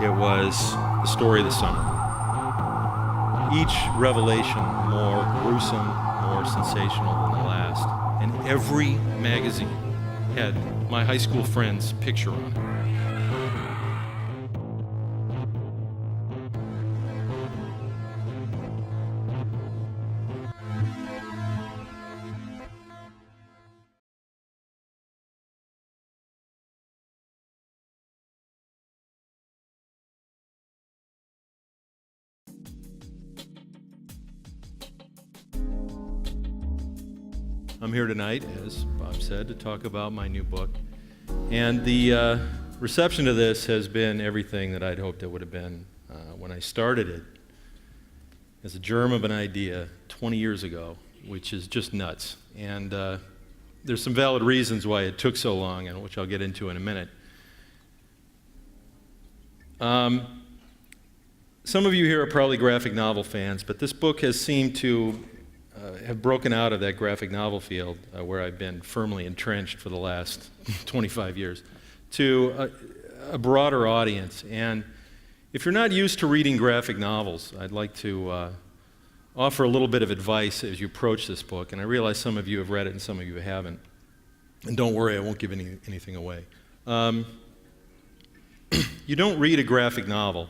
it was the story of the summer. Each revelation more gruesome, more sensational than the last. And every magazine had my high school friend's picture on it. I'm here tonight, as Bob said, to talk about my new book. And the reception to this has been everything that I'd hoped it would have been when I started it as a germ of an idea 20 years ago, which is just nuts. And there's some valid reasons why it took so long, and which I'll get into in a minute. Some of you here are probably graphic novel fans, but this book has seemed to have broken out of that graphic novel field where I've been firmly entrenched for the last 25 years to a broader audience. And if you're not used to reading graphic novels, I'd like to offer a little bit of advice as you approach this book. And I realize some of you have read it and some of you haven't. And don't worry, I won't give anything away. You don't read a graphic novel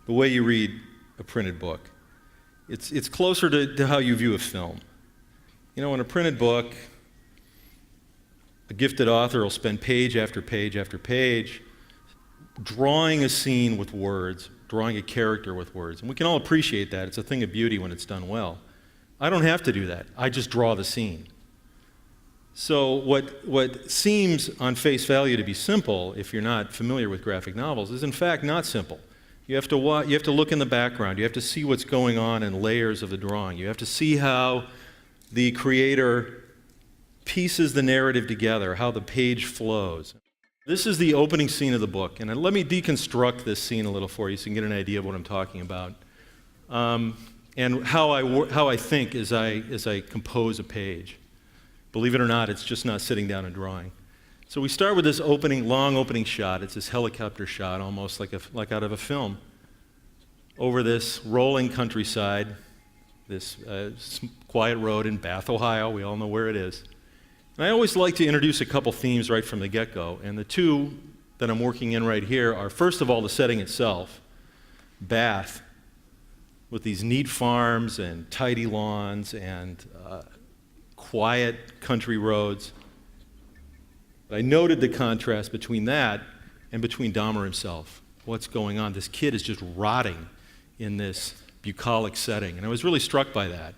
the way you read a printed book. It's closer to how you view a film. You know, in a printed book, a gifted author will spend page after page after page drawing a scene with words, drawing a character with words. And we can all appreciate that. It's a thing of beauty when it's done well. I don't have to do that. I just draw the scene. So what seems on face value to be simple, if you're not familiar with graphic novels, is in fact not simple. You have to look in the background. You have to see what's going on in layers of the drawing. You have to see how the creator pieces the narrative together, how the page flows. This is the opening scene of the book, and let me deconstruct this scene a little for you so you can get an idea of what I'm talking about, and how I think as I compose a page. Believe it or not, it's just not sitting down and drawing. So we start with this long opening shot. It's this helicopter shot, almost like out of a film, over this rolling countryside, this quiet road in Bath, Ohio. We all know where it is. And I always like to introduce a couple themes right from the get-go. And the two that I'm working in right here are, first of all, the setting itself, Bath, with these neat farms and tidy lawns and quiet country roads. I noted the contrast between that and between Dahmer himself. What's going on? This kid is just rotting in this bucolic setting, and I was really struck by that.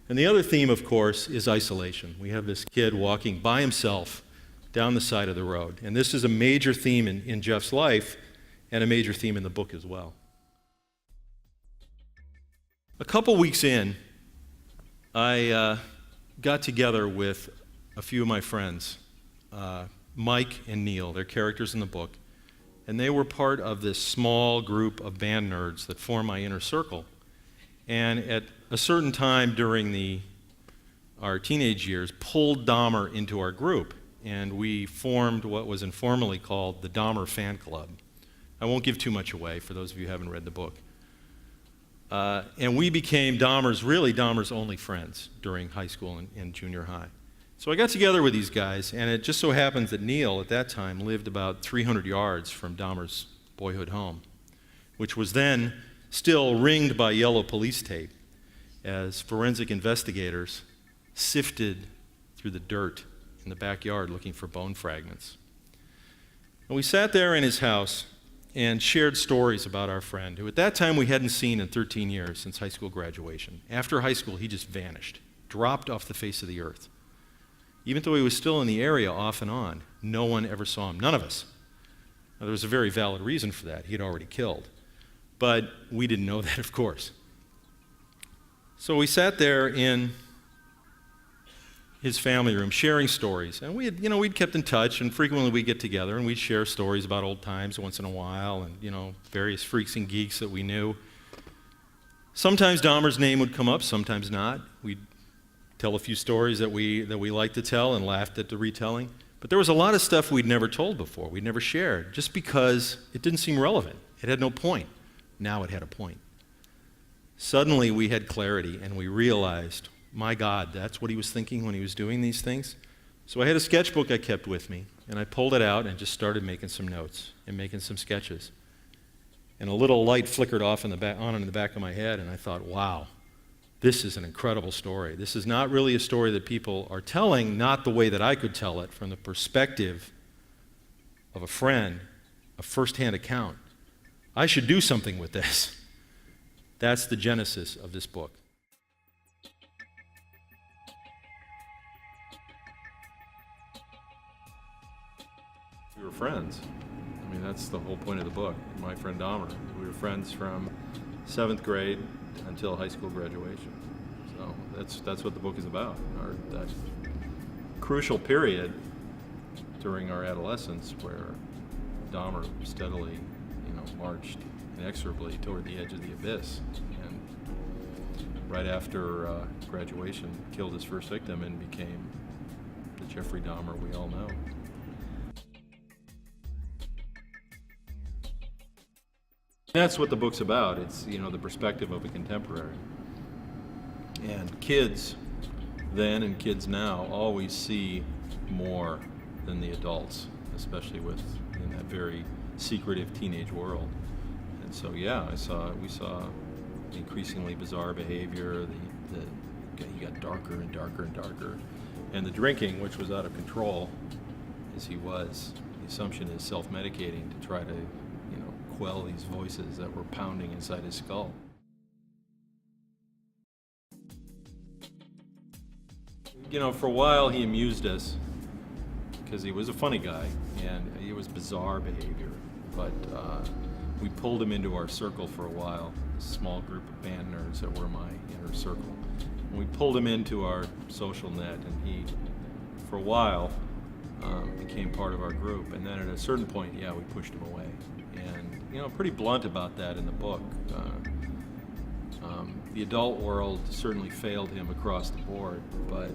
And the other theme, of course, is isolation. We have this kid walking by himself down the side of the road, and this is a major theme in Jeff's life and a major theme in the book as well. A couple weeks in, I got together with a few of my friends, Mike and Neil, they're characters in the book, and they were part of this small group of band nerds that form my inner circle. And at a certain time during our teenage years, pulled Dahmer into our group, and we formed what was informally called the Dahmer Fan Club. I won't give too much away for those of you who haven't read the book. And we became Dahmer's only friends during high school and junior high. So I got together with these guys, and it just so happens that Neil, at that time, lived about 300 yards from Dahmer's boyhood home, which was then still ringed by yellow police tape as forensic investigators sifted through the dirt in the backyard looking for bone fragments. And we sat there in his house and shared stories about our friend, who at that time we hadn't seen in 13 years since high school graduation. After high school, he just vanished, dropped off the face of the earth. Even though he was still in the area off and on, no one ever saw him, none of us. Now, there was a very valid reason for that. He had already killed. But we didn't know that, of course. So we sat there in his family room sharing stories. And we'd kept in touch, and frequently we'd get together and we'd share stories about old times once in a while and, various freaks and geeks that we knew. Sometimes Dahmer's name would come up, sometimes not. We'd tell a few stories that we liked to tell and laughed at the retelling. But there was a lot of stuff we'd never told before, we'd never shared, just because it didn't seem relevant. It had no point. Now it had a point. Suddenly we had clarity and we realized, my God, that's what he was thinking when he was doing these things. So I had a sketchbook I kept with me, and I pulled it out and just started making some notes and making some sketches. And a little light flickered off in the back of my head, and I thought, wow, this is an incredible story. This is not really a story that people are telling, not the way that I could tell it, from the perspective of a friend, a first-hand account. I should do something with this. That's the genesis of this book. We were friends. I mean, that's the whole point of the book, My Friend Dahmer. We were friends from 7th grade until high school graduation. So that's what the book is about. That crucial period during our adolescence where Dahmer steadily, marched inexorably toward the edge of the abyss. And right after graduation, killed his first victim and became the Jeffrey Dahmer we all know. That's what the book's about. It's, the perspective of a contemporary. And kids then and kids now always see more than the adults, especially in that very secretive teenage world. And so, we saw increasingly bizarre behavior. He got darker and darker and darker. And the drinking, which was out of control, as he was, the assumption is self-medicating to try to quell these voices that were pounding inside his skull. For a while he amused us because he was a funny guy and it was bizarre behavior, but we pulled him into our circle for a while, a small group of band nerds that were my inner circle. And we pulled him into our social net, and he, for a while, became part of our group. And then at a certain point, we pushed him away. And, pretty blunt about that in the book. The adult world certainly failed him across the board, but,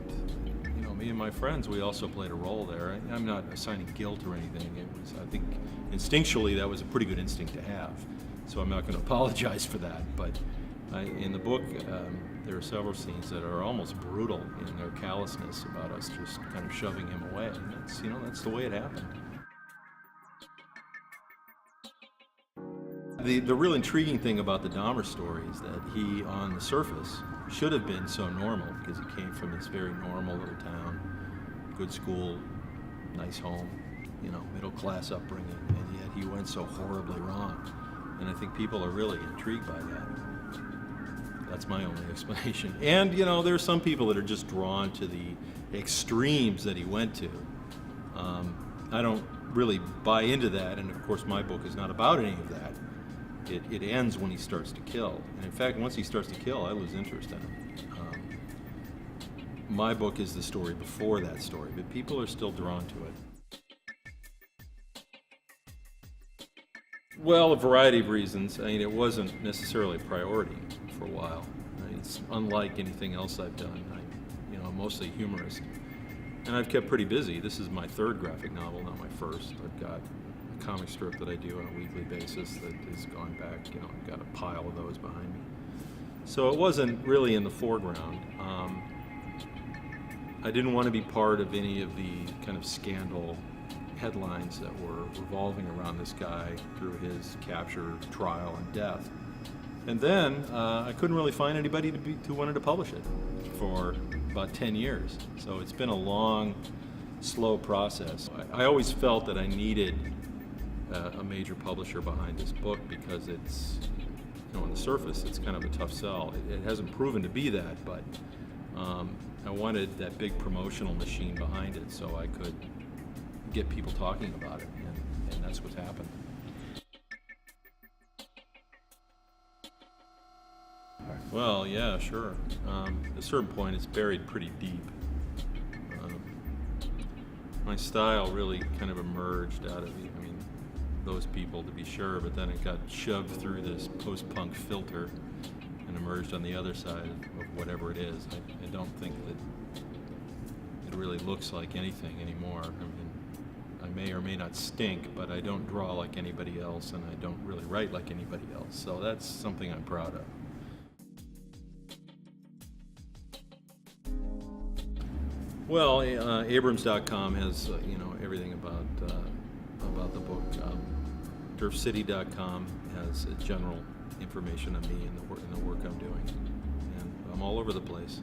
me and my friends, we also played a role there. I'm not assigning guilt or anything. I think, instinctually, that was a pretty good instinct to have. So I'm not going to apologize for that. But in the book, there are several scenes that are almost brutal in their callousness about us just kind of shoving him away. And that's the way it happened. The real intriguing thing about the Dahmer story is that he, on the surface, should have been so normal because he came from this very normal little town, good school, nice home, middle-class upbringing, and yet he went so horribly wrong. And I think people are really intrigued by that. That's my only explanation. And, there are some people that are just drawn to the extremes that he went to. I don't really buy into that, and of course my book is not about any of that. It ends when he starts to kill. And in fact, once he starts to kill, I lose interest in him. My book is the story before that story, but people are still drawn to it. Well, a variety of reasons. It wasn't necessarily a priority for a while. It's unlike anything else I've done. I'm mostly a humorist. And I've kept pretty busy. This is my third graphic novel, not my first. I've got a comic strip that I do on a weekly basis that has gone back. I've got a pile of those behind me. So it wasn't really in the foreground. I didn't want to be part of any of the kind of scandal headlines that were revolving around this guy through his capture, trial, and death. And then I couldn't really find anybody who wanted to publish it for about 10 years. So it's been a long, slow process. I always felt that I needed a major publisher behind this book because it's, on the surface, it's kind of a tough sell. It hasn't proven to be that, but I wanted that big promotional machine behind it so I could get people talking about it, and that's what's happened. Well, yeah, sure. At a certain point, it's buried pretty deep. My style really kind of emerged out of those people, to be sure, but then it got shoved through this post-punk filter and emerged on the other side of whatever it is. I don't think that it really looks like anything anymore. I may or may not stink, but I don't draw like anybody else, and I don't really write like anybody else. So that's something I'm proud of. Well, Abrams.com has everything about the book. DurfCity.com has general information on me and the work I'm doing, and I'm all over the place.